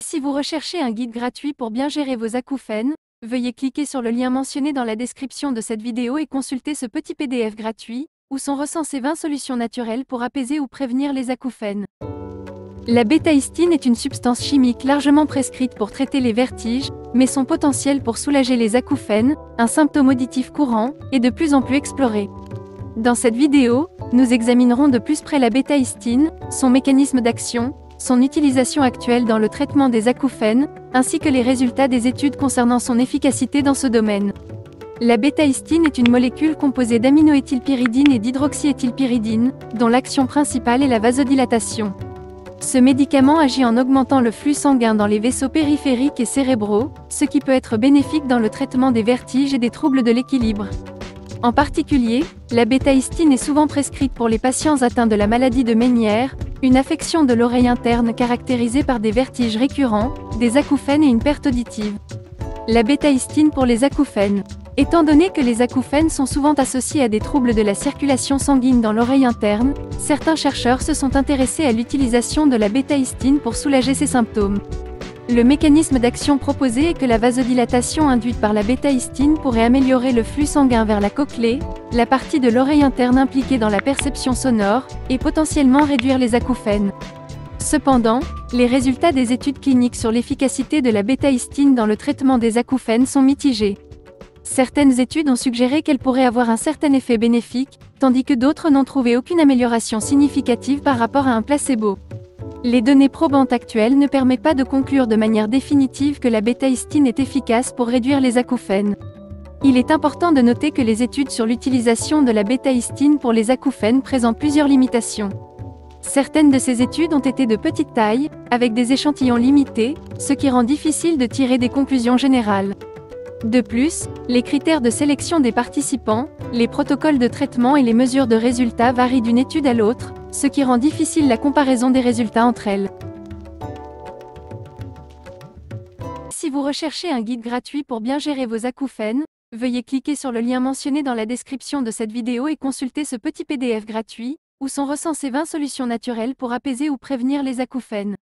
Si vous recherchez un guide gratuit pour bien gérer vos acouphènes, veuillez cliquer sur le lien mentionné dans la description de cette vidéo et consulter ce petit PDF gratuit, où sont recensées 20 solutions naturelles pour apaiser ou prévenir les acouphènes. La bétaïstine est une substance chimique largement prescrite pour traiter les vertiges, mais son potentiel pour soulager les acouphènes, un symptôme auditif courant, est de plus en plus exploré. Dans cette vidéo, nous examinerons de plus près la bétaïstine, son mécanisme d'action, son utilisation actuelle dans le traitement des acouphènes, ainsi que les résultats des études concernant son efficacité dans ce domaine. La bétaïstine est une molécule composée d'aminoéthylpyridine et d'hydroxyéthylpyridine, dont l'action principale est la vasodilatation. Ce médicament agit en augmentant le flux sanguin dans les vaisseaux périphériques et cérébraux, ce qui peut être bénéfique dans le traitement des vertiges et des troubles de l'équilibre. En particulier, la bétaïstine est souvent prescrite pour les patients atteints de la maladie de Menière, une affection de l'oreille interne caractérisée par des vertiges récurrents, des acouphènes et une perte auditive. La bétaïstine pour les acouphènes. Étant donné que les acouphènes sont souvent associés à des troubles de la circulation sanguine dans l'oreille interne, certains chercheurs se sont intéressés à l'utilisation de la bétaïstine pour soulager ces symptômes. Le mécanisme d'action proposé est que la vasodilatation induite par la bétaïstine pourrait améliorer le flux sanguin vers la cochlée, la partie de l'oreille interne impliquée dans la perception sonore, et potentiellement réduire les acouphènes. Cependant, les résultats des études cliniques sur l'efficacité de la bétaïstine dans le traitement des acouphènes sont mitigés. Certaines études ont suggéré qu'elle pourrait avoir un certain effet bénéfique, tandis que d'autres n'ont trouvé aucune amélioration significative par rapport à un placebo. Les données probantes actuelles ne permettent pas de conclure de manière définitive que la bétaïstine est efficace pour réduire les acouphènes. Il est important de noter que les études sur l'utilisation de la bétaïstine pour les acouphènes présentent plusieurs limitations. Certaines de ces études ont été de petite taille, avec des échantillons limités, ce qui rend difficile de tirer des conclusions générales. De plus, les critères de sélection des participants, les protocoles de traitement et les mesures de résultats varient d'une étude à l'autre, ce qui rend difficile la comparaison des résultats entre elles. Si vous recherchez un guide gratuit pour bien gérer vos acouphènes, veuillez cliquer sur le lien mentionné dans la description de cette vidéo et consulter ce petit PDF gratuit, où sont recensées 20 solutions naturelles pour apaiser ou prévenir les acouphènes.